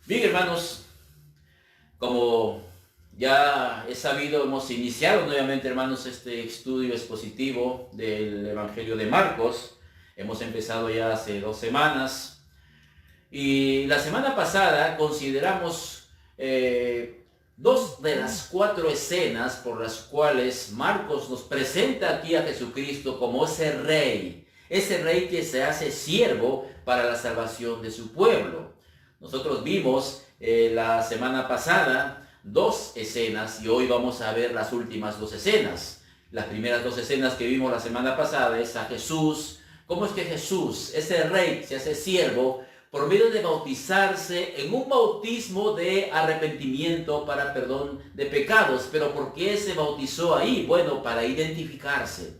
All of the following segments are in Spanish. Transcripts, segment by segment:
Bien, hermanos, como ya es sabido, hemos iniciado nuevamente, hermanos, este estudio expositivo del Evangelio de Marcos. Hemos empezado ya hace 2 semanas y la semana pasada consideramos dos de las 4 escenas por las cuales Marcos nos presenta aquí a Jesucristo como ese rey que se hace siervo para la salvación de su pueblo. Nosotros vimos la semana pasada 2 escenas y hoy vamos a ver las últimas 2 escenas. Las primeras 2 escenas que vimos la semana pasada es a Jesús. ¿Cómo es que Jesús, ese rey, se hace siervo por medio de bautizarse en un bautismo de arrepentimiento para perdón de pecados? ¿Pero por qué se bautizó ahí? Bueno, para identificarse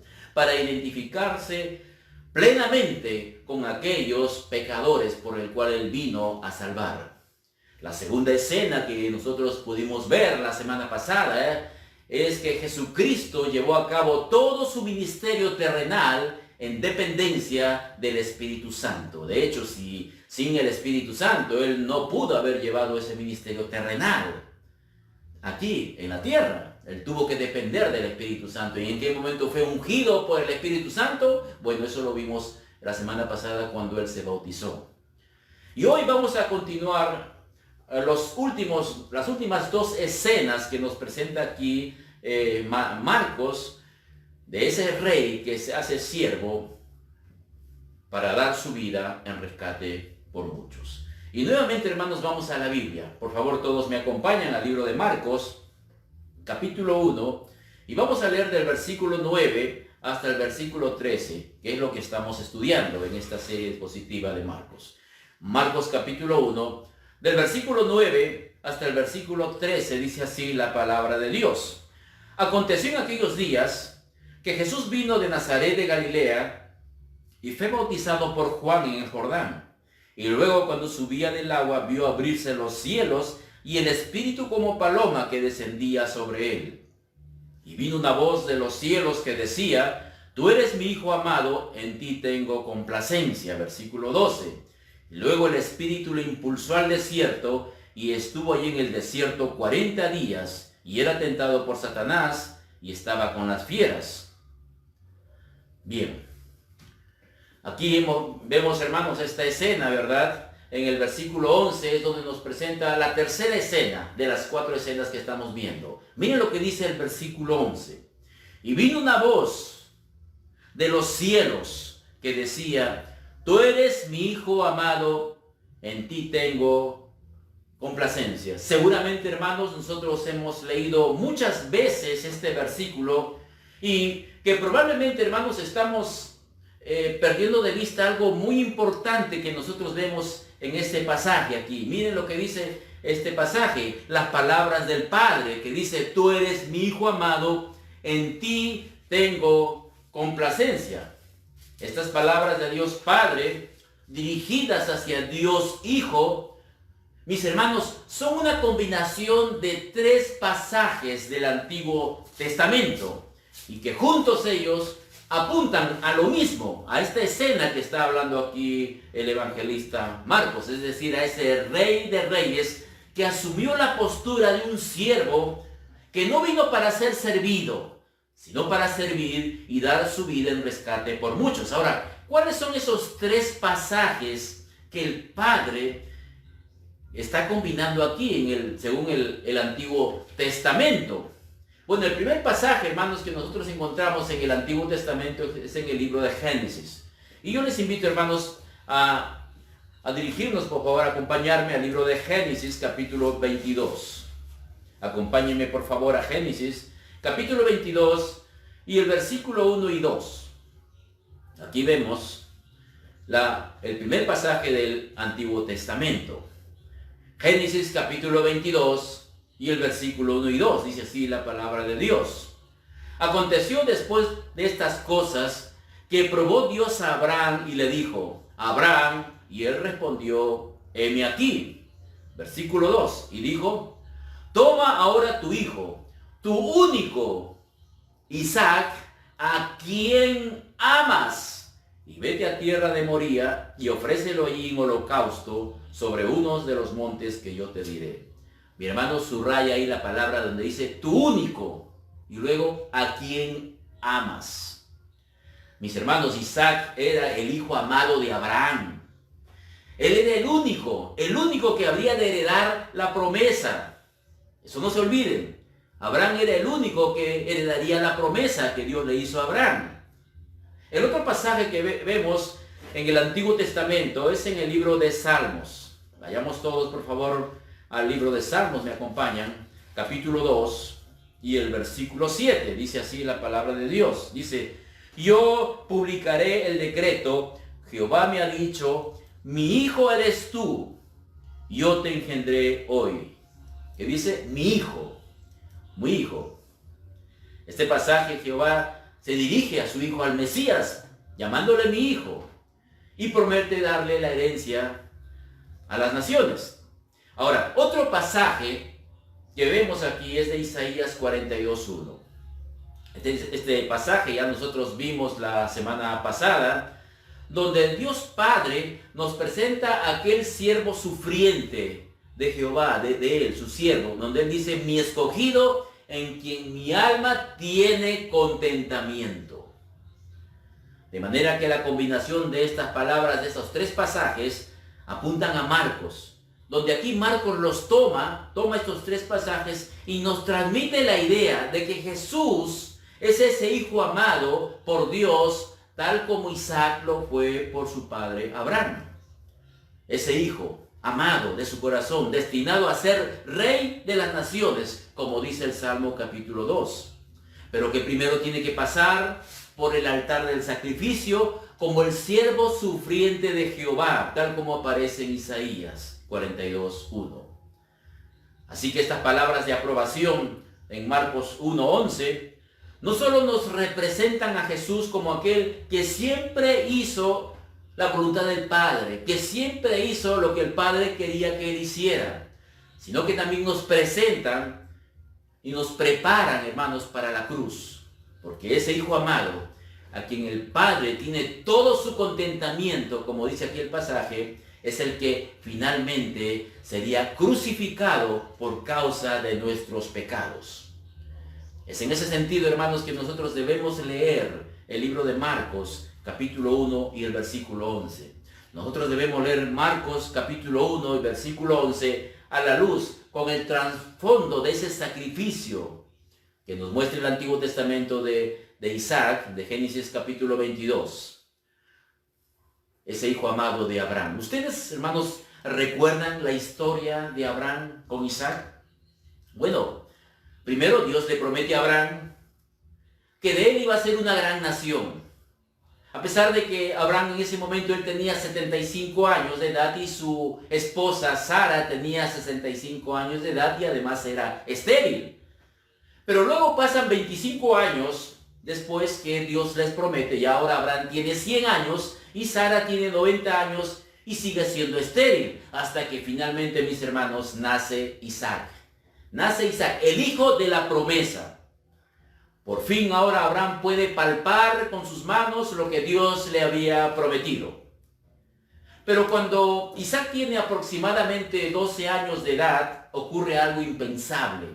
plenamente con aquellos pecadores por el cual él vino a salvar. La segunda escena que nosotros pudimos ver la semana pasada es que Jesucristo llevó a cabo todo su ministerio terrenal en dependencia del Espíritu Santo. De hecho, sin el Espíritu Santo, él no pudo haber llevado ese ministerio terrenal aquí en la tierra. Él tuvo que depender del Espíritu Santo. ¿Y en qué momento fue ungido por el Espíritu Santo? Bueno, eso lo vimos la semana pasada cuando él se bautizó. Y hoy vamos a continuar las últimas 2 escenas que nos presenta aquí Marcos, de ese rey que se hace siervo para dar su vida en rescate por muchos. Y nuevamente, hermanos, vamos a la Biblia. Por favor, todos me acompañan al libro de Marcos, capítulo 1, y vamos a leer del versículo 9 hasta el versículo 13, que es lo que estamos estudiando en esta serie expositiva de Marcos. Marcos capítulo 1, del versículo 9 hasta el versículo 13, dice así la palabra de Dios. Aconteció en aquellos días que Jesús vino de Nazaret de Galilea y fue bautizado por Juan en el Jordán. Y luego, cuando subía del agua, vio abrirse los cielos y el Espíritu como paloma que descendía sobre él. Y vino una voz de los cielos que decía: Tú eres mi Hijo amado, en ti tengo complacencia. Versículo 12. Y luego el Espíritu lo impulsó al desierto y estuvo allí en el desierto 40 días y era tentado por Satanás y estaba con las fieras. Bien, aquí vemos, hermanos, esta escena, ¿verdad? En el versículo 11 es donde nos presenta la tercera escena de las 4 escenas que estamos viendo. Miren lo que dice el versículo 11. Y vino una voz de los cielos que decía: Tú eres mi Hijo amado, en ti tengo complacencia. Seguramente, hermanos, nosotros hemos leído muchas veces este versículo y que probablemente, hermanos, estamos perdiendo de vista algo muy importante que nosotros vemos en este pasaje aquí. Miren lo que dice este pasaje, las palabras del Padre, que dice: Tú eres mi Hijo amado, en ti tengo complacencia. Estas palabras de Dios Padre, dirigidas hacia Dios Hijo, mis hermanos, son una combinación de 3 pasajes del Antiguo Testamento y que juntos ellos apuntan a lo mismo, a esta escena que está hablando aquí el evangelista Marcos, es decir, a ese Rey de Reyes que asumió la postura de un siervo que no vino para ser servido, sino para servir y dar su vida en rescate por muchos. Ahora, ¿cuáles son esos 3 pasajes que el Padre está combinando aquí según el Antiguo Testamento? Bueno, el primer pasaje, hermanos, que nosotros encontramos en el Antiguo Testamento es en el libro de Génesis. Y yo les invito, hermanos, a dirigirnos, por favor, a acompañarme al libro de Génesis, capítulo 22. Acompáñenme, por favor, a Génesis, capítulo 22, y el versículo 1 y 2. Aquí vemos el primer pasaje del Antiguo Testamento. Génesis, capítulo 22, y el versículo 1 y 2, dice así la palabra de Dios. Aconteció después de estas cosas que probó Dios a Abraham y le dijo: Abraham, y él respondió: heme aquí. Versículo 2, y dijo: Toma ahora tu hijo, tu único, Isaac, a quien amas, y vete a tierra de Moría y ofrécelo allí en holocausto sobre unos de los montes que yo te diré. Mi hermano subraya ahí la palabra donde dice tu único y luego a quien amas. Mis hermanos, Isaac era el hijo amado de Abraham. Él era el único que habría de heredar la promesa. Eso no se olviden. Abraham era el único que heredaría la promesa que Dios le hizo a Abraham. El otro pasaje que vemos en el Antiguo Testamento es en el libro de Salmos. Vayamos todos, por favor, al libro de Salmos, me acompañan. Capítulo 2 y el versículo 7. Dice así la palabra de Dios. Dice, yo publicaré el decreto, Jehová me ha dicho, mi hijo eres tú, yo te engendré hoy. Que dice, mi hijo, mi hijo. Este pasaje Jehová se dirige a su hijo, al Mesías, llamándole mi hijo, y promete darle la herencia a las naciones. Ahora, otro pasaje que vemos aquí es de Isaías 42:1. Este pasaje ya nosotros vimos la semana pasada, donde Dios Padre nos presenta a aquel siervo sufriente de Jehová, de él, su siervo, donde él dice, mi escogido, en quien mi alma tiene contentamiento. De manera que la combinación de estas palabras, de estos tres pasajes, apuntan a Marcos, donde aquí Marcos los toma estos tres pasajes y nos transmite la idea de que Jesús es ese hijo amado por Dios, tal como Isaac lo fue por su padre Abraham. Ese hijo amado de su corazón, destinado a ser rey de las naciones, como dice el Salmo capítulo 2. Pero que primero tiene que pasar por el altar del sacrificio, como el siervo sufriente de Jehová, tal como aparece en Isaías 42:1. Así que estas palabras de aprobación en Marcos 1:11 no solo nos representan a Jesús como aquel que siempre hizo la voluntad del Padre, que siempre hizo lo que el Padre quería que él hiciera, sino que también nos presentan y nos preparan, hermanos, para la cruz. Porque ese Hijo amado, a quien el Padre tiene todo su contentamiento, como dice aquí el pasaje, es el que finalmente sería crucificado por causa de nuestros pecados. Es en ese sentido, hermanos, que nosotros debemos leer el libro de Marcos, capítulo 1 y el versículo 11. Nosotros debemos leer Marcos, capítulo 1 y versículo 11, a la luz, con el trasfondo de ese sacrificio que nos muestra el Antiguo Testamento de Isaac, de Génesis capítulo 22. Ese hijo amado de Abraham. ¿Ustedes, hermanos, recuerdan la historia de Abraham con Isaac? Bueno, primero Dios le promete a Abraham que de él iba a ser una gran nación. A pesar de que Abraham en ese momento él tenía 75 años de edad y su esposa Sara tenía 65 años de edad y además era estéril. Pero luego pasan 25 años después que Dios les promete y ahora Abraham tiene 100 años y Sara tiene 90 años y sigue siendo estéril. Hasta que finalmente, mis hermanos, nace Isaac. Nace Isaac, el hijo de la promesa. Por fin ahora Abraham puede palpar con sus manos lo que Dios le había prometido. Pero cuando Isaac tiene aproximadamente 12 años de edad, ocurre algo impensable.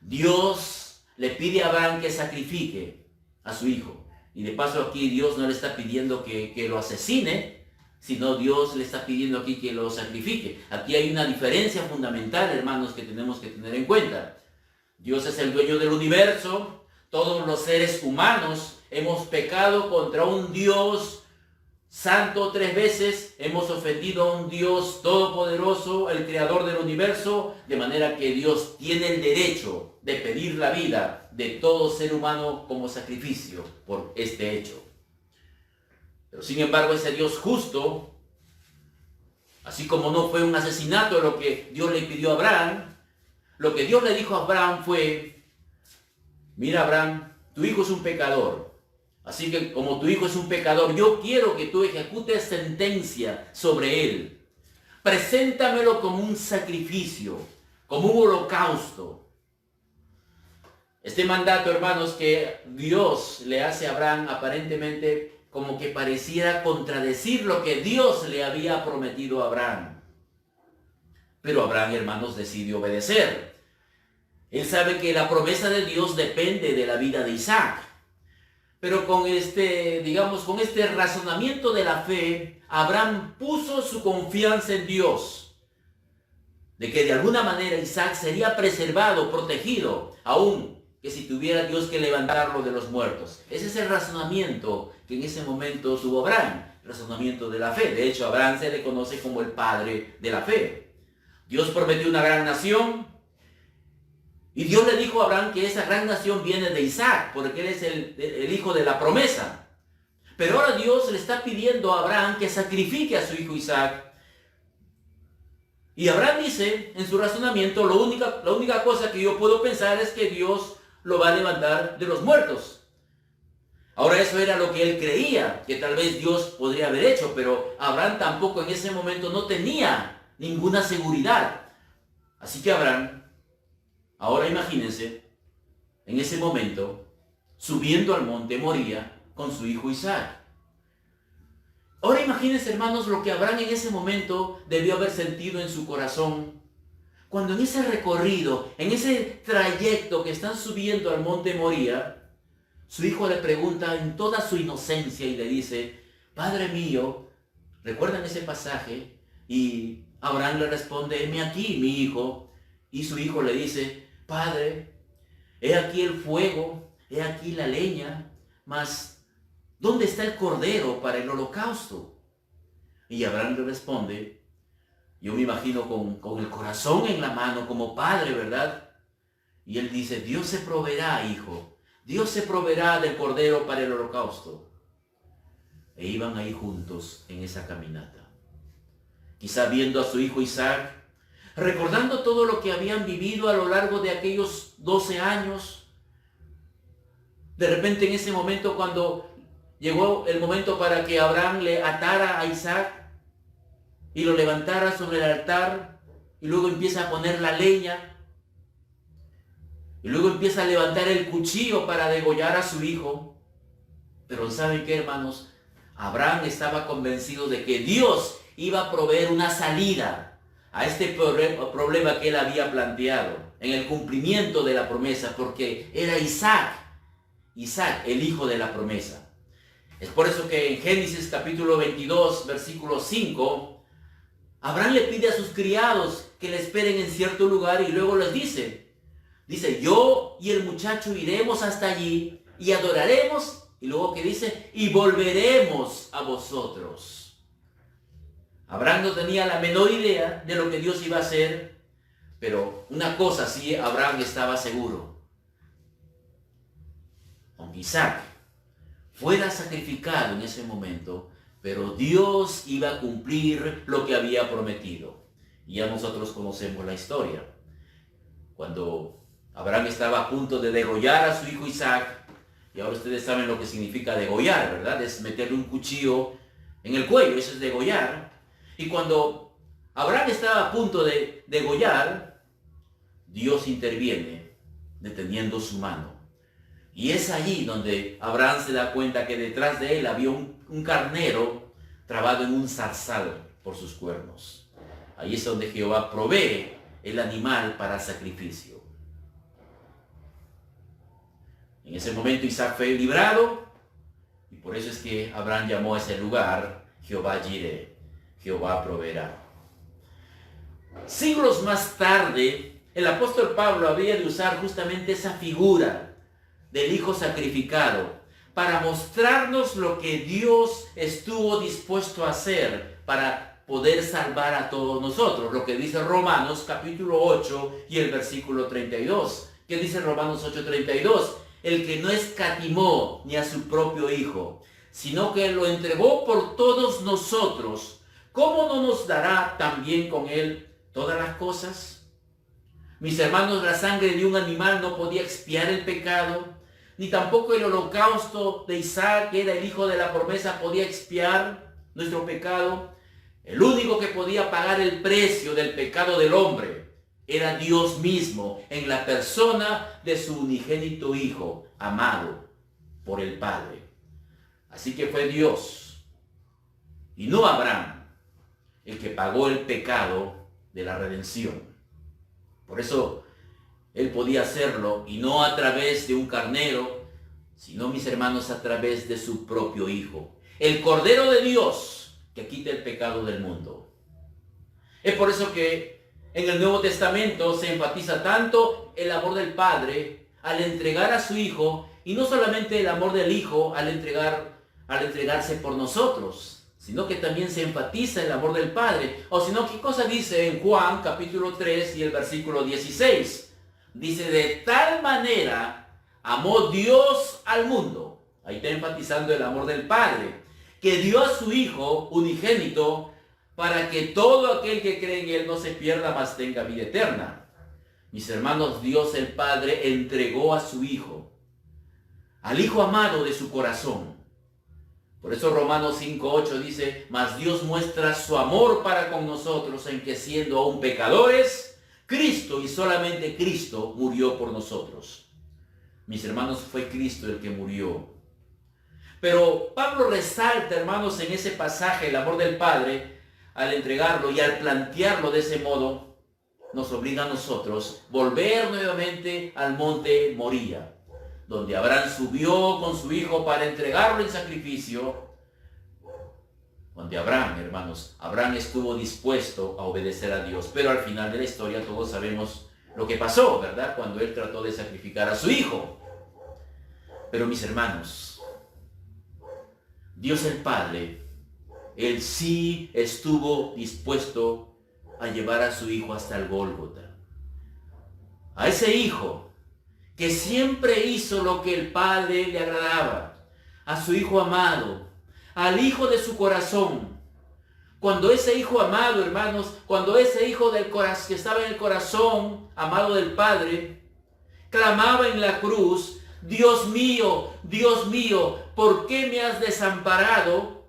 Dios le pide a Abraham que sacrifique a su hijo. Y de paso aquí Dios no le está pidiendo que lo asesine, sino Dios le está pidiendo aquí que lo sacrifique. Aquí hay una diferencia fundamental, hermanos, que tenemos que tener en cuenta. Dios es el dueño del universo, todos los seres humanos hemos pecado contra un Dios santo 3 veces, hemos ofendido a un Dios todopoderoso, el creador del universo, de manera que Dios tiene el derecho de pedir la vida de todo ser humano como sacrificio por este hecho. Pero sin embargo ese Dios justo, así como no fue un asesinato lo que Dios le pidió a Abraham, lo que Dios le dijo a Abraham fue, mira Abraham, tu hijo es un pecador. Así que como tu hijo es un pecador, yo quiero que tú ejecutes sentencia sobre él. Preséntamelo como un sacrificio, como un holocausto. Este mandato, hermanos, que Dios le hace a Abraham aparentemente como que pareciera contradecir lo que Dios le había prometido a Abraham. Pero Abraham, hermanos, decidió obedecer. Él sabe que la promesa de Dios depende de la vida de Isaac. Pero con con este razonamiento de la fe, Abraham puso su confianza en Dios, de que de alguna manera Isaac sería preservado, protegido, aún que si tuviera Dios que levantarlo de los muertos. Ese es el razonamiento que en ese momento tuvo Abraham, el razonamiento de la fe. De hecho, Abraham se le conoce como el padre de la fe. Dios prometió una gran nación, y Dios le dijo a Abraham que esa gran nación viene de Isaac, porque él es el hijo de la promesa. Pero ahora Dios le está pidiendo a Abraham que sacrifique a su hijo Isaac. Y Abraham dice en su razonamiento, la única cosa que yo puedo pensar es que Dios lo va a levantar de los muertos. Ahora eso era lo que él creía, que tal vez Dios podría haber hecho, pero Abraham tampoco en ese momento no tenía ninguna seguridad. Así que Abraham, ahora imagínense, en ese momento, subiendo al monte Moría con su hijo Isaac. Ahora imagínense, hermanos, lo que Abraham en ese momento debió haber sentido en su corazón, cuando en ese recorrido, en ese trayecto que están subiendo al monte Moría, su hijo le pregunta en toda su inocencia y le dice, Padre mío, ¿recuerdan ese pasaje? Y Abraham le responde, heme aquí, mi hijo. Y su hijo le dice, Padre, he aquí el fuego, he aquí la leña, mas ¿dónde está el cordero para el holocausto? Y Abraham le responde, yo me imagino con el corazón en la mano como padre, ¿verdad? Y él dice, Dios se proveerá, hijo, Dios se proveerá del cordero para el holocausto. E iban ahí juntos en esa caminata. Quizá viendo a su hijo Isaac, recordando todo lo que habían vivido a lo largo de aquellos 12 años. De repente en ese momento, cuando llegó el momento para que Abraham le atara a Isaac y lo levantara sobre el altar, y luego empieza a poner la leña, y luego empieza a levantar el cuchillo para degollar a su hijo. Pero ¿saben qué, hermanos? Abraham estaba convencido de que Dios iba a proveer una salida a este problema que él había planteado, en el cumplimiento de la promesa, porque era Isaac, el hijo de la promesa. Es por eso que en Génesis capítulo 22, versículo 5, Abraham le pide a sus criados que le esperen en cierto lugar y luego les dice, yo y el muchacho iremos hasta allí y adoraremos, y luego que dice, y volveremos a vosotros. Abraham no tenía la menor idea de lo que Dios iba a hacer, pero una cosa sí, Abraham estaba seguro. Aunque Isaac fuera sacrificado en ese momento, pero Dios iba a cumplir lo que había prometido. Y ya nosotros conocemos la historia. Cuando Abraham estaba a punto de degollar a su hijo Isaac, y ahora ustedes saben lo que significa degollar, ¿verdad? Es meterle un cuchillo en el cuello, eso es degollar. Y cuando Abraham estaba a punto de degollar, Dios interviene, deteniendo su mano. Y es allí donde Abraham se da cuenta que detrás de él había un carnero trabado en un zarzal por sus cuernos. Ahí es donde Jehová provee el animal para sacrificio. En ese momento Isaac fue librado, y por eso es que Abraham llamó a ese lugar Jehová Jireh, Jehová proveerá. Siglos más tarde, el apóstol Pablo habría de usar justamente esa figura del hijo sacrificado para mostrarnos lo que Dios estuvo dispuesto a hacer para poder salvar a todos nosotros. Lo que dice Romanos capítulo 8 y el versículo 32. ¿Qué dice Romanos 8:32? El que no escatimó ni a su propio hijo, sino que lo entregó por todos nosotros, ¿cómo no nos dará también con él todas las cosas? Mis hermanos, la sangre de un animal no podía expiar el pecado, ni tampoco el holocausto de Isaac, que era el hijo de la promesa, podía expiar nuestro pecado. El único que podía pagar el precio del pecado del hombre era Dios mismo, en la persona de su unigénito Hijo, amado por el Padre. Así que fue Dios y no Abraham el que pagó el pecado de la redención. Por eso él podía hacerlo, y no a través de un carnero, sino, mis hermanos, a través de su propio Hijo, el Cordero de Dios que quita el pecado del mundo. Es por eso que en el Nuevo Testamento se enfatiza tanto el amor del Padre al entregar a su Hijo, y no solamente el amor del Hijo al entregarse por nosotros, sino que también se enfatiza el amor del Padre. O sino, ¿qué cosa dice en Juan capítulo 3 y el versículo 16? Dice: de tal manera amó Dios al mundo. Ahí está enfatizando el amor del Padre, que dio a su Hijo unigénito, para que todo aquel que cree en Él no se pierda, mas tenga vida eterna. Mis hermanos, Dios el Padre entregó a su Hijo, al Hijo amado de su corazón. Por eso Romanos 5:8 dice: mas Dios muestra su amor para con nosotros, en que siendo aún pecadores, Cristo, y solamente Cristo, murió por nosotros. Mis hermanos, fue Cristo el que murió. Pero Pablo resalta, hermanos, en ese pasaje el amor del Padre al entregarlo, y al plantearlo de ese modo, nos obliga a nosotros volver nuevamente al monte Moría, donde Abraham subió con su hijo para entregarlo en sacrificio. Donde Abraham, hermanos, Abraham estuvo dispuesto a obedecer a Dios. Pero al final de la historia todos sabemos lo que pasó, ¿verdad? Cuando él trató de sacrificar a su hijo. Pero, mis hermanos, Dios el Padre, Él sí estuvo dispuesto a llevar a su hijo hasta el Gólgota. A ese hijo que siempre hizo lo que el Padre le agradaba, a su Hijo amado, al Hijo de su corazón. Cuando ese Hijo amado, hermanos, cuando ese Hijo del corazón, que estaba en el corazón amado del Padre, clamaba en la cruz: Dios mío, ¿por qué me has desamparado?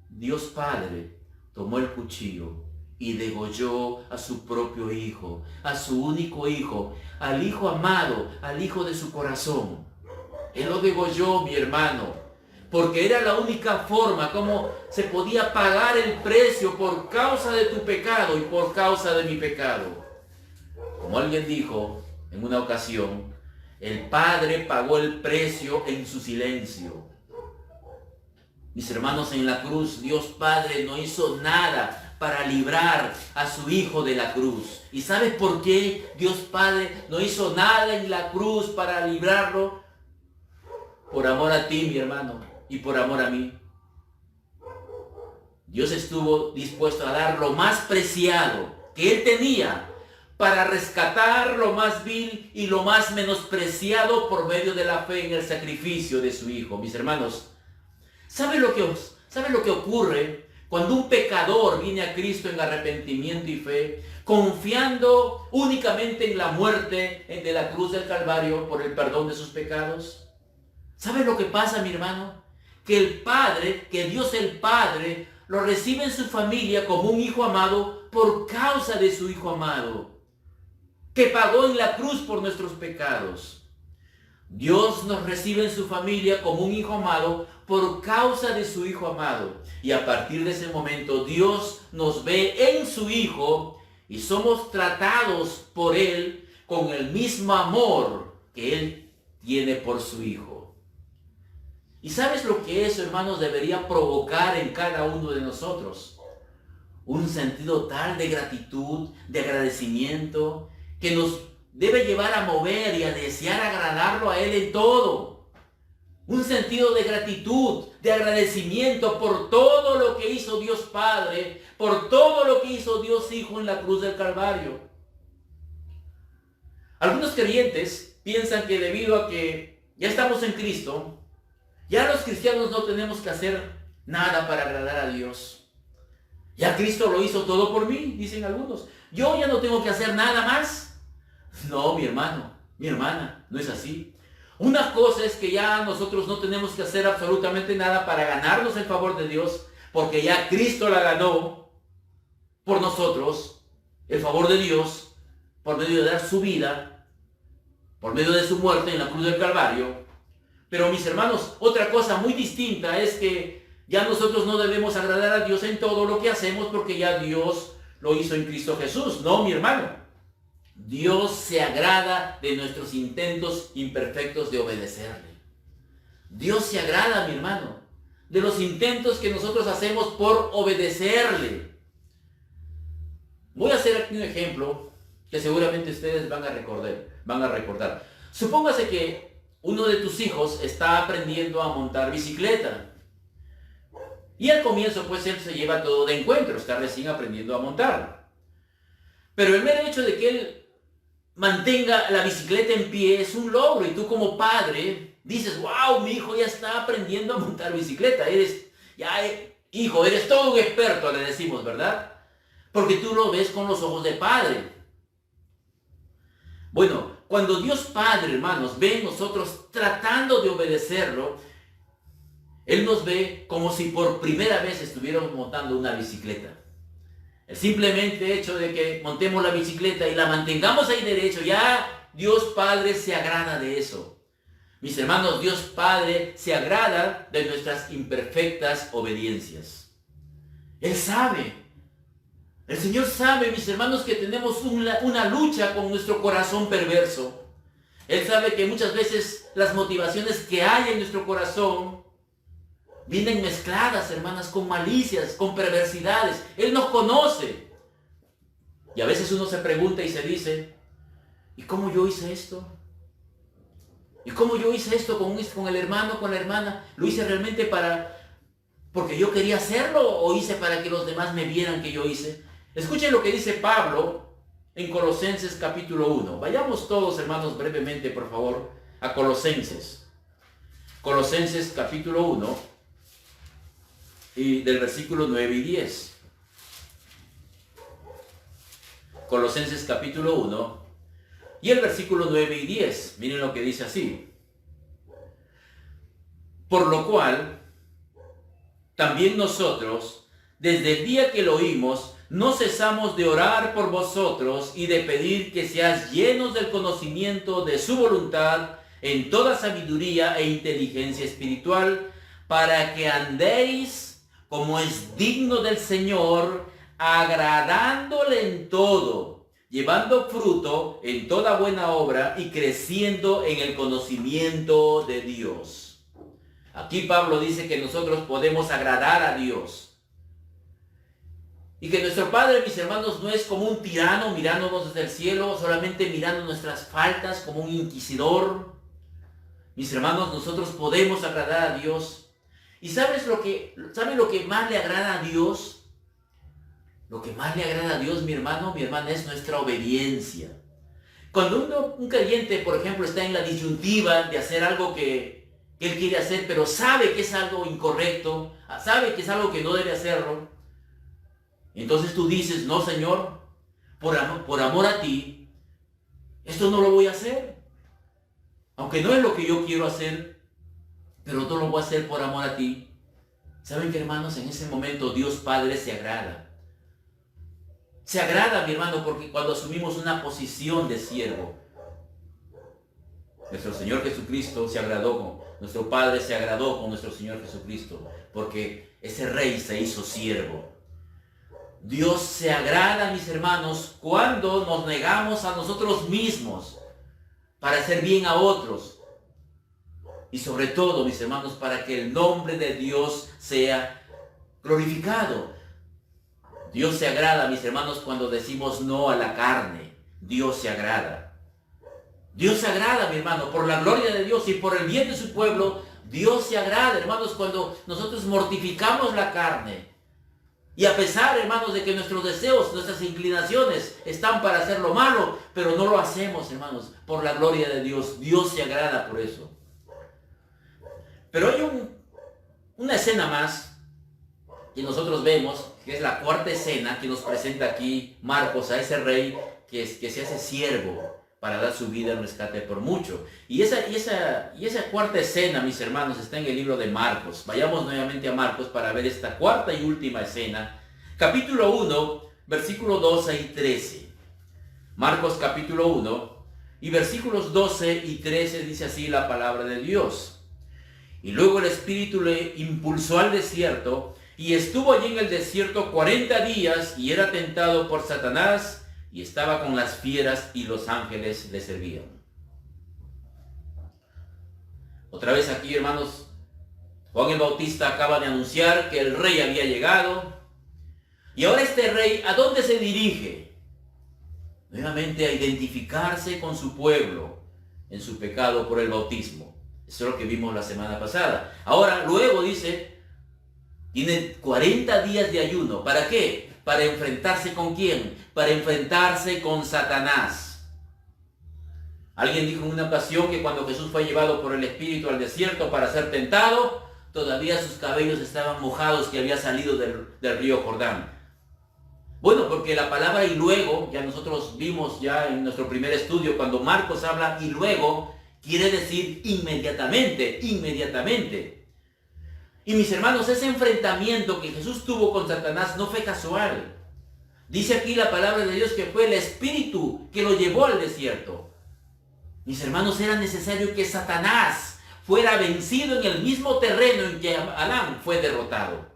Dios Padre tomó el cuchillo y degolló a su propio Hijo, a su único Hijo, al Hijo amado, al Hijo de su corazón. Él lo degolló, mi hermano, porque era la única forma como se podía pagar el precio por causa de tu pecado y por causa de mi pecado. Como alguien dijo en una ocasión, el Padre pagó el precio en su silencio. Mis hermanos, en la cruz, Dios Padre no hizo nada para librar a su Hijo de la cruz. ¿Y sabes por qué Dios Padre no hizo nada en la cruz para librarlo? Por amor a ti, mi hermano, y por amor a mí. Dios estuvo dispuesto a dar lo más preciado que Él tenía para rescatar lo más vil y lo más menospreciado por medio de la fe en el sacrificio de su Hijo. Mis hermanos, ¿sabe lo que ocurre cuando un pecador viene a Cristo en arrepentimiento y fe, confiando únicamente en la muerte de la cruz del Calvario por el perdón de sus pecados? ¿Sabe lo que pasa, mi hermano? Que el Padre, que Dios el Padre, lo recibe en su familia como un Hijo amado por causa de su Hijo amado, que pagó en la cruz por nuestros pecados. Dios nos recibe en su familia como un Hijo amado por causa de su Hijo amado. Y a partir de ese momento Dios nos ve en su Hijo y somos tratados por Él con el mismo amor que Él tiene por su Hijo. ¿Y sabes lo que eso, hermanos, debería provocar en cada uno de nosotros? Un sentido tal de gratitud, de agradecimiento, que nos debe llevar a mover y a desear agradarlo a Él en todo. Un sentido de gratitud, de agradecimiento por todo lo que hizo Dios Padre, por todo lo que hizo Dios Hijo en la cruz del Calvario. Algunos creyentes piensan que debido a que ya estamos en Cristo, ya los cristianos no tenemos que hacer nada para agradar a Dios. Ya Cristo lo hizo todo por mí, dicen algunos. Yo ya no tengo que hacer nada más. No, mi hermano, mi hermana, no es así. Una cosa es que ya nosotros no tenemos que hacer absolutamente nada para ganarnos el favor de Dios, porque ya Cristo la ganó por nosotros, el favor de Dios, por medio de dar su vida, por medio de su muerte en la cruz del Calvario. Pero mis hermanos, otra cosa muy distinta es que ya nosotros no debemos agradar a Dios en todo lo que hacemos porque ya Dios lo hizo en Cristo Jesús. No, mi hermano. Dios se agrada de nuestros intentos imperfectos de obedecerle. Dios se agrada, mi hermano, de los intentos que nosotros hacemos por obedecerle. Voy a hacer aquí un ejemplo que seguramente ustedes van a recordar. Supóngase que uno de tus hijos está aprendiendo a montar bicicleta. Y al comienzo, pues, él se lleva todo de encuentro, está recién aprendiendo a montar. Pero el mero hecho de que él mantenga la bicicleta en pie es un logro. Y tú como padre dices, wow, mi hijo ya está aprendiendo a montar bicicleta. Hijo, eres todo un experto, le decimos, ¿verdad? Porque tú lo ves con los ojos de padre. Bueno, cuando Dios Padre, hermanos, ve en nosotros tratando de obedecerlo, Él nos ve como si por primera vez estuviéramos montando una bicicleta. El simplemente hecho de que montemos la bicicleta y la mantengamos ahí derecho, ya Dios Padre se agrada de eso. Mis hermanos, Dios Padre se agrada de nuestras imperfectas obediencias. Él sabe. El Señor sabe, mis hermanos, que tenemos una lucha con nuestro corazón perverso. Él sabe que muchas veces las motivaciones que hay en nuestro corazón vienen mezcladas, hermanas, con malicias, con perversidades. Él nos conoce. Y a veces uno se pregunta y se dice, ¿y cómo yo hice esto? ¿Y cómo yo hice esto con el hermano, con la hermana? ¿Lo hice realmente porque yo quería hacerlo o hice para que los demás me vieran que yo hice? Escuchen lo que dice Pablo en Colosenses capítulo 1. Vayamos todos, hermanos, brevemente, por favor, a Colosenses. Colosenses capítulo 1. Y del versículo 9 y 10. Colosenses capítulo 1 y el versículo 9 y 10. Miren lo que dice así. Por lo cual, también nosotros, desde el día que lo oímos, no cesamos de orar por vosotros y de pedir que seáis llenos del conocimiento de su voluntad en toda sabiduría e inteligencia espiritual, para que andéis como es digno del Señor, agradándole en todo, llevando fruto en toda buena obra y creciendo en el conocimiento de Dios. Aquí Pablo dice que nosotros podemos agradar a Dios. Y que nuestro Padre, mis hermanos, no es como un tirano mirándonos desde el cielo, solamente mirando nuestras faltas como un inquisidor. Mis hermanos, nosotros podemos agradar a Dios. ¿Y saben lo que más le agrada a Dios? Lo que más le agrada a Dios, mi hermano, mi hermana, es nuestra obediencia. Cuando un creyente, por ejemplo, está en la disyuntiva de hacer algo que él quiere hacer, pero sabe que es algo incorrecto, sabe que es algo que no debe hacerlo, entonces tú dices, no, Señor, por amor a ti, esto no lo voy a hacer. Aunque no es lo que yo quiero hacer, pero no lo voy a hacer por amor a ti. ¿Saben qué, hermanos? En ese momento Dios Padre se agrada. Se agrada, mi hermano, porque cuando asumimos una posición de siervo, nuestro Señor Jesucristo se agradó nuestro Padre se agradó con nuestro Señor Jesucristo, porque ese Rey se hizo siervo. Dios se agrada, mis hermanos, cuando nos negamos a nosotros mismos para hacer bien a otros. Y sobre todo, mis hermanos, para que el nombre de Dios sea glorificado. Dios se agrada, mis hermanos, cuando decimos no a la carne. Dios se agrada. Dios se agrada, mi hermano, por la gloria de Dios y por el bien de su pueblo. Dios se agrada, hermanos, cuando nosotros mortificamos la carne. Y a pesar, hermanos, de que nuestros deseos, nuestras inclinaciones están para hacer lo malo, pero no lo hacemos, hermanos, por la gloria de Dios. Dios se agrada por eso. Pero hay una escena más que nosotros vemos, que es la cuarta escena que nos presenta aquí Marcos a ese rey que se hace siervo para dar su vida en rescate por mucho. Y esa cuarta escena, mis hermanos, está en el libro de Marcos. Vayamos nuevamente a Marcos para ver esta cuarta y última escena. Capítulo 1, versículos 12 y 13. Marcos capítulo 1 y versículos 12 y 13 dice así la palabra de Dios. Y luego el Espíritu le impulsó al desierto y estuvo allí en el desierto 40 días y era tentado por Satanás y estaba con las fieras y los ángeles le servían. Otra vez aquí, hermanos, Juan el Bautista acaba de anunciar que el rey había llegado. Y ahora este rey, ¿a dónde se dirige? Nuevamente a identificarse con su pueblo en su pecado por el bautismo. Eso es lo que vimos la semana pasada. Ahora, luego dice, tiene 40 días de ayuno. ¿Para qué? ¿Para enfrentarse con quién? Para enfrentarse con Satanás. Alguien dijo en una ocasión que cuando Jesús fue llevado por el Espíritu al desierto para ser tentado, todavía sus cabellos estaban mojados, que había salido del río Jordán. Bueno, porque la palabra y luego, ya nosotros vimos ya en nuestro primer estudio, cuando Marcos habla y luego, quiere decir inmediatamente, inmediatamente. Y mis hermanos, ese enfrentamiento que Jesús tuvo con Satanás no fue casual. Dice aquí la palabra de Dios que fue el Espíritu que lo llevó al desierto. Mis hermanos, era necesario que Satanás fuera vencido en el mismo terreno en que Adán fue derrotado.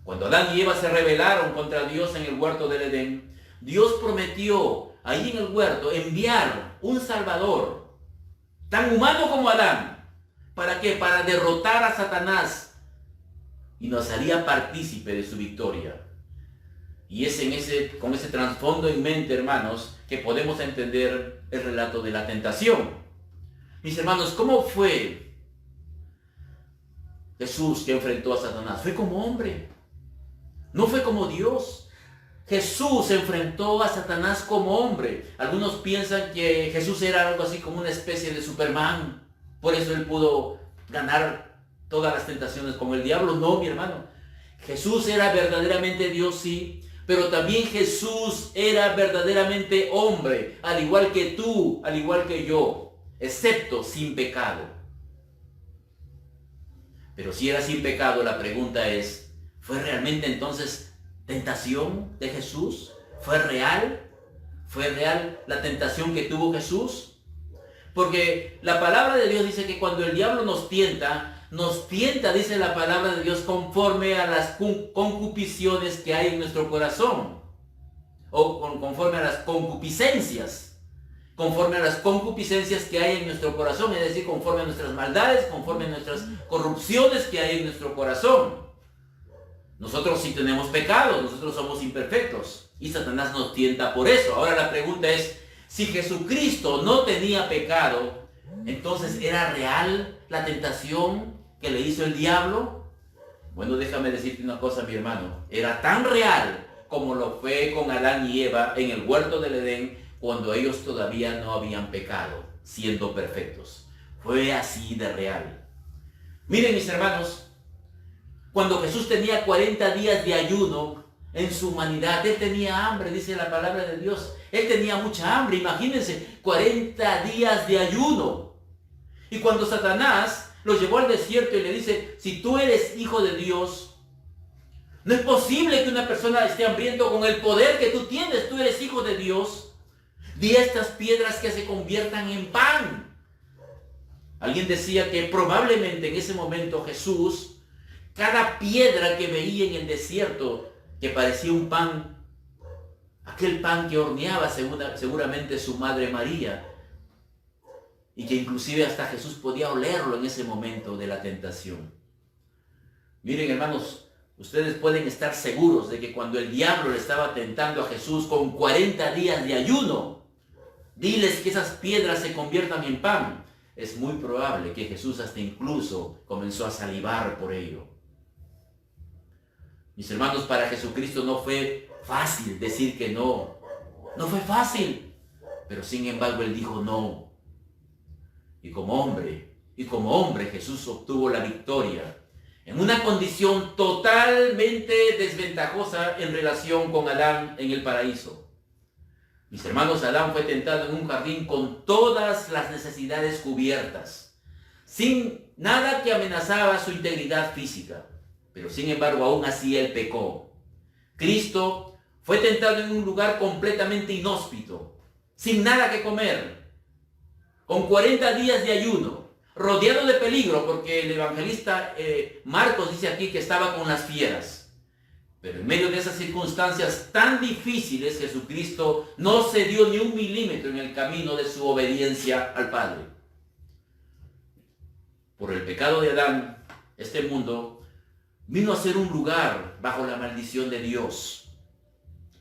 Cuando Adán y Eva se rebelaron contra Dios en el huerto del Edén, Dios prometió ahí en el huerto enviar un Salvador, tan humano como Adán. ¿Para qué? Para derrotar a Satanás y nos haría partícipe de su victoria. Y es con ese trasfondo en mente, hermanos, que podemos entender el relato de la tentación. Mis hermanos, ¿cómo fue Jesús que enfrentó a Satanás? Fue como hombre. No fue como Dios. Jesús se enfrentó a Satanás como hombre. Algunos piensan que Jesús era algo así como una especie de Superman. Por eso él pudo ganar todas las tentaciones como el diablo. No, mi hermano. Jesús era verdaderamente Dios, sí. Pero también Jesús era verdaderamente hombre. Al igual que tú, al igual que yo. Excepto sin pecado. Pero si era sin pecado, la pregunta es, ¿fue realmente entonces tentación de Jesús? ¿Fue real? ¿Fue real la tentación que tuvo Jesús? Porque la palabra de Dios dice que cuando el diablo nos tienta, dice la palabra de Dios, conforme a las concupiscencias que hay en nuestro corazón. O conforme a las concupiscencias. Conforme a las concupiscencias que hay en nuestro corazón. Es decir, conforme a nuestras maldades, conforme a nuestras corrupciones que hay en nuestro corazón. Nosotros sí tenemos pecados, nosotros somos imperfectos y Satanás nos tienta por eso. Ahora la pregunta es, si Jesucristo no tenía pecado, entonces ¿era real la tentación que le hizo el diablo? Bueno, déjame decirte una cosa, mi hermano. Era tan real como lo fue con Adán y Eva en el huerto del Edén cuando ellos todavía no habían pecado, siendo perfectos. Fue así de real. Miren, mis hermanos, cuando Jesús tenía 40 días de ayuno en su humanidad, Él tenía hambre, dice la palabra de Dios. Él tenía mucha hambre, imagínense, 40 días de ayuno. Y cuando Satanás lo llevó al desierto y le dice, si tú eres hijo de Dios, no es posible que una persona esté hambriento con el poder que tú tienes, tú eres hijo de Dios. Di a estas piedras que se conviertan en pan. Alguien decía que probablemente en ese momento Jesús, cada piedra que veía en el desierto, que parecía un pan, aquel pan que horneaba seguramente su madre María, y que inclusive hasta Jesús podía olerlo en ese momento de la tentación. Miren, hermanos, ustedes pueden estar seguros de que cuando el diablo le estaba tentando a Jesús con 40 días de ayuno, diles que esas piedras se conviertan en pan, es muy probable que Jesús hasta incluso comenzó a salivar por ello. Mis hermanos, para Jesucristo no fue fácil decir que no. No fue fácil. Pero sin embargo Él dijo no. Y como hombre Jesús obtuvo la victoria en una condición totalmente desventajosa en relación con Adán en el paraíso. Mis hermanos, Adán fue tentado en un jardín con todas las necesidades cubiertas, sin nada que amenazaba su integridad física. Pero sin embargo, aún así él pecó. Cristo fue tentado en un lugar completamente inhóspito, sin nada que comer, con 40 días de ayuno. rodeado de peligro, porque el evangelista Marcos dice aquí que estaba con las fieras. Pero en medio de esas circunstancias tan difíciles, Jesucristo no cedió ni un milímetro en el camino de su obediencia al Padre. Por el pecado de Adán, este mundo vino a ser un lugar bajo la maldición de Dios.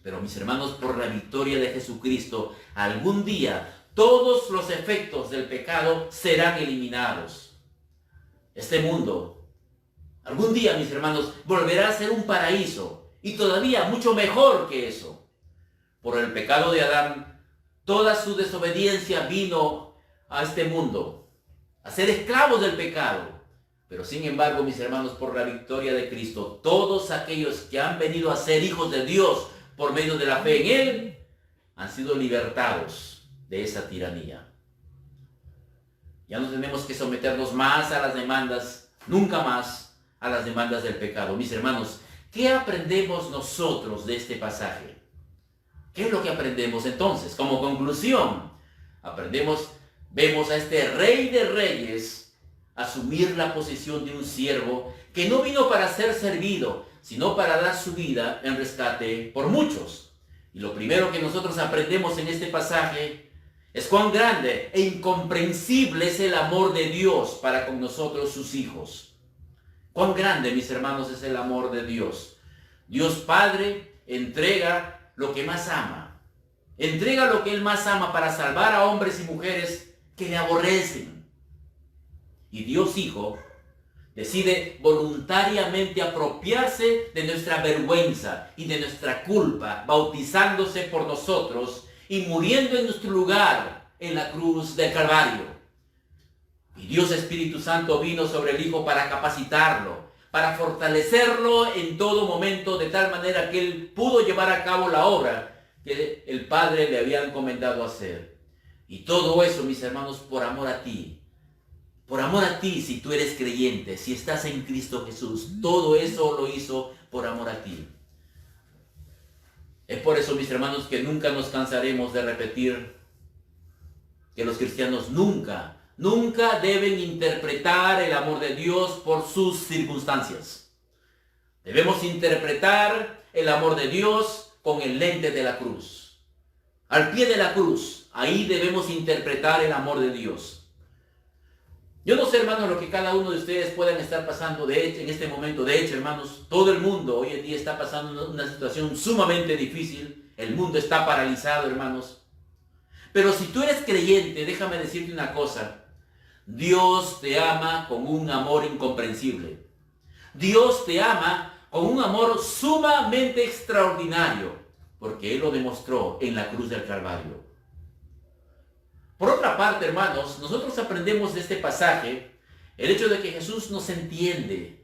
Pero mis hermanos, por la victoria de Jesucristo, algún día todos los efectos del pecado serán eliminados. Este mundo, algún día, mis hermanos, volverá a ser un paraíso, y todavía mucho mejor que eso. Por el pecado de Adán, toda su desobediencia vino a este mundo, a ser esclavos del pecado. Pero sin embargo, mis hermanos, por la victoria de Cristo, todos aquellos que han venido a ser hijos de Dios por medio de la fe en Él, han sido libertados de esa tiranía. Ya no tenemos que someternos más a las demandas, nunca más a las demandas del pecado. Mis hermanos, ¿qué aprendemos nosotros de este pasaje? ¿Qué es lo que aprendemos entonces? Como conclusión, vemos a este Rey de Reyes asumir la posición de un siervo que no vino para ser servido, sino para dar su vida en rescate por muchos. Y lo primero que nosotros aprendemos en este pasaje es cuán grande e incomprensible es el amor de Dios para con nosotros, sus hijos. Cuán grande, mis hermanos, es el amor de Dios. Dios Padre entrega lo que más ama. Entrega lo que Él más ama para salvar a hombres y mujeres que le aborrecen. Y Dios Hijo decide voluntariamente apropiarse de nuestra vergüenza y de nuestra culpa, bautizándose por nosotros y muriendo en nuestro lugar en la cruz del Calvario. Y Dios Espíritu Santo vino sobre el Hijo para capacitarlo, para fortalecerlo en todo momento, de tal manera que Él pudo llevar a cabo la obra que el Padre le había encomendado hacer. Y todo eso, mis hermanos, por amor a ti. Por amor a ti, si tú eres creyente, si estás en Cristo Jesús, todo eso lo hizo por amor a ti. Es por eso, mis hermanos, que nunca nos cansaremos de repetir que los cristianos nunca deben interpretar el amor de Dios por sus circunstancias. Debemos interpretar el amor de Dios con el lente de la cruz. Al pie de la cruz, ahí debemos interpretar el amor de Dios. Yo no sé, hermanos, lo que cada uno de ustedes puedan estar pasando en este momento. De hecho, hermanos, todo el mundo hoy en día está pasando una situación sumamente difícil. El mundo está paralizado, hermanos. Pero si tú eres creyente, déjame decirte una cosa. Dios te ama con un amor incomprensible. Dios te ama con un amor sumamente extraordinario, porque Él lo demostró en la cruz del Calvario. Por otra parte, hermanos, nosotros aprendemos de este pasaje el hecho de que Jesús nos entiende.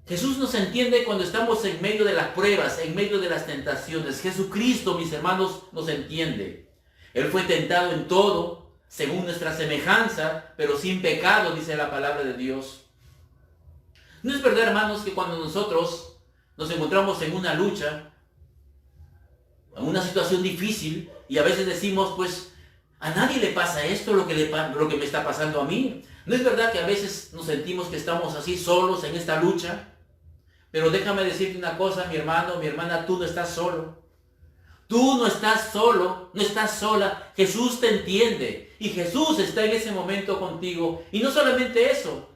Jesús nos entiende cuando estamos en medio de las pruebas, en medio de las tentaciones. Jesucristo, mis hermanos, nos entiende. Él fue tentado en todo, según nuestra semejanza, pero sin pecado, dice la palabra de Dios. ¿No es verdad, hermanos, que cuando nosotros nos encontramos en una lucha, en una situación difícil, y a veces decimos, pues, a nadie le pasa esto, lo que me está pasando a mí? ¿No es verdad que a veces nos sentimos que estamos así solos en esta lucha? Pero déjame decirte una cosa, mi hermano, mi hermana, tú no estás solo. Tú no estás solo, no estás sola. Jesús te entiende y Jesús está en ese momento contigo. Y no solamente eso,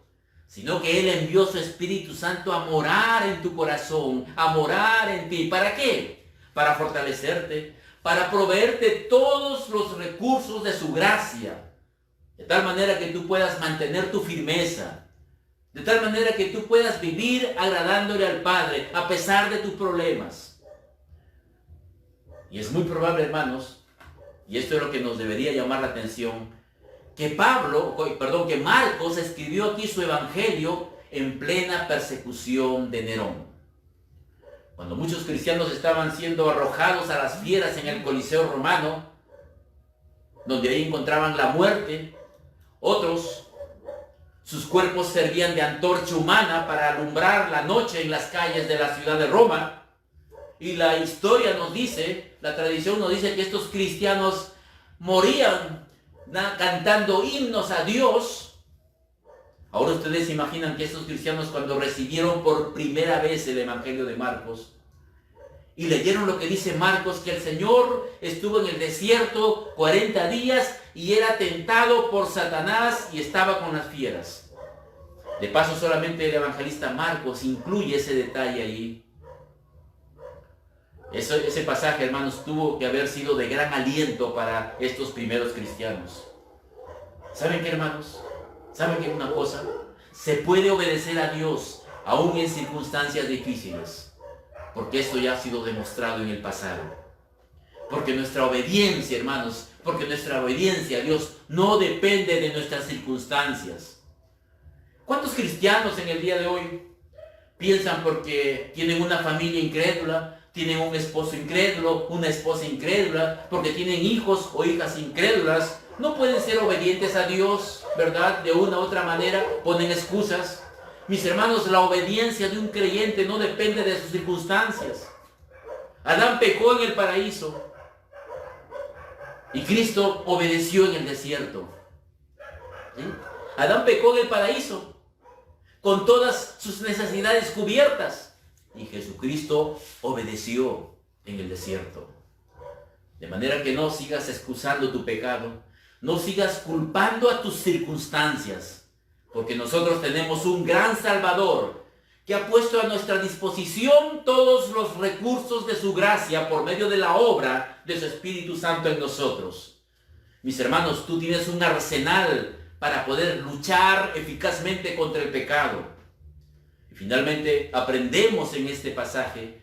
sino que Él envió su Espíritu Santo a morar en tu corazón, a morar en ti. ¿Para qué? Para fortalecerte, para proveerte todos los recursos de su gracia, de tal manera que tú puedas mantener tu firmeza, de tal manera que tú puedas vivir agradándole al Padre a pesar de tus problemas. Y es muy probable, hermanos, y esto es lo que nos debería llamar la atención, que Marcos escribió aquí su evangelio en plena persecución de Nerón. Cuando muchos cristianos estaban siendo arrojados a las fieras en el Coliseo romano, donde ahí encontraban la muerte, otros, sus cuerpos servían de antorcha humana para alumbrar la noche en las calles de la ciudad de Roma. Y la historia nos dice, la tradición nos dice que estos cristianos morían cantando himnos a Dios Ahora ustedes se imaginan que estos cristianos, cuando recibieron por primera vez el Evangelio de Marcos y leyeron lo que dice Marcos, que el Señor estuvo en el desierto 40 días y era tentado por Satanás y estaba con las fieras. De paso, solamente el evangelista Marcos incluye ese detalle allí. Ese pasaje, hermanos, tuvo que haber sido de gran aliento para estos primeros cristianos. ¿Saben qué, hermanos? ¿Saben qué? Una cosa, se puede obedecer a Dios aún en circunstancias difíciles, porque esto ya ha sido demostrado en el pasado. Porque nuestra obediencia, hermanos, porque nuestra obediencia a Dios no depende de nuestras circunstancias. ¿Cuántos cristianos en el día de hoy piensan porque tienen una familia incrédula, tienen un esposo incrédulo, una esposa incrédula, porque tienen hijos o hijas incrédulas, no pueden ser obedientes a Dios, ¿verdad? De una u otra manera, ponen excusas. Mis hermanos, la obediencia de un creyente no depende de sus circunstancias. Adán pecó en el paraíso y Cristo obedeció en el desierto. ¿Sí? Adán pecó en el paraíso con todas sus necesidades cubiertas y Jesucristo obedeció en el desierto. De manera que no sigas excusando tu pecado, no sigas culpando a tus circunstancias, porque nosotros tenemos un gran Salvador que ha puesto a nuestra disposición todos los recursos de su gracia por medio de la obra de su Espíritu Santo en nosotros. Mis hermanos, tú tienes un arsenal para poder luchar eficazmente contra el pecado. Y finalmente aprendemos en este pasaje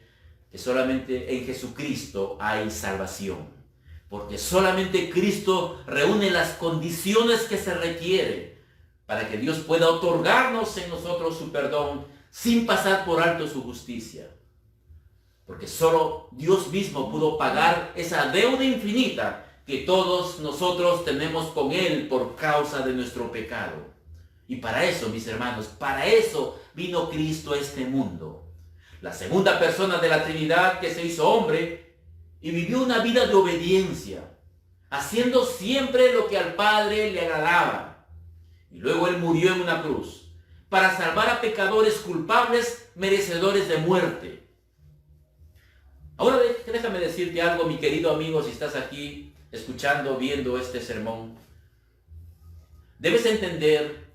que solamente en Jesucristo hay salvación. Porque solamente Cristo reúne las condiciones que se requieren para que Dios pueda otorgarnos en nosotros su perdón sin pasar por alto su justicia. Porque solo Dios mismo pudo pagar esa deuda infinita que todos nosotros tenemos con Él por causa de nuestro pecado. Y para eso, mis hermanos, para eso vino Cristo a este mundo. La segunda persona de la Trinidad que se hizo hombre y vivió una vida de obediencia, haciendo siempre lo que al Padre le agradaba. Y luego Él murió en una cruz para salvar a pecadores culpables, merecedores de muerte. Ahora déjame decirte algo, mi querido amigo, si estás aquí escuchando, viendo este sermón. Debes entender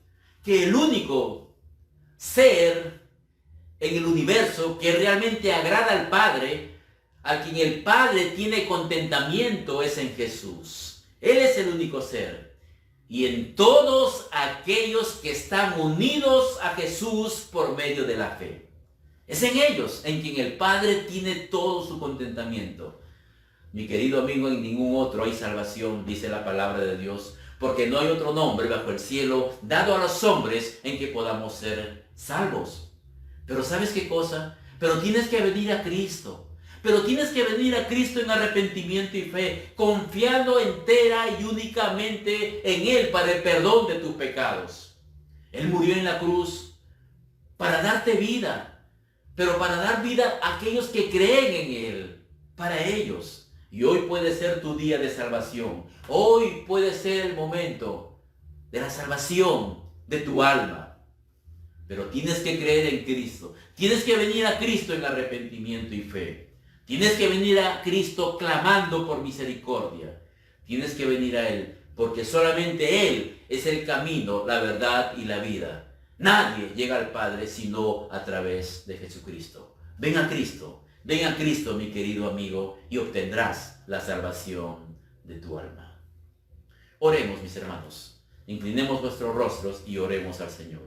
que el único ser en el universo que realmente agrada al Padre, a quien el Padre tiene contentamiento, es en Jesús. Él es el único ser. Y en todos aquellos que están unidos a Jesús por medio de la fe. Es en ellos en quien el Padre tiene todo su contentamiento. Mi querido amigo, en ningún otro hay salvación, dice la palabra de Dios, porque no hay otro nombre bajo el cielo dado a los hombres en que podamos ser salvos. Pero ¿sabes qué cosa? Pero tienes que venir a Cristo. Pero tienes que venir a Cristo en arrepentimiento y fe, confiando entera y únicamente en Él para el perdón de tus pecados. Él murió en la cruz para darte vida, pero para dar vida a aquellos que creen en Él, para ellos. Y hoy puede ser tu día de salvación. Hoy puede ser el momento de la salvación de tu alma. Pero tienes que creer en Cristo. Tienes que venir a Cristo en arrepentimiento y fe. Tienes que venir a Cristo clamando por misericordia. Tienes que venir a Él, porque solamente Él es el camino, la verdad y la vida. Nadie llega al Padre sino a través de Jesucristo. Ven a Cristo, mi querido amigo, y obtendrás la salvación de tu alma. Oremos, mis hermanos. Inclinemos nuestros rostros y oremos al Señor.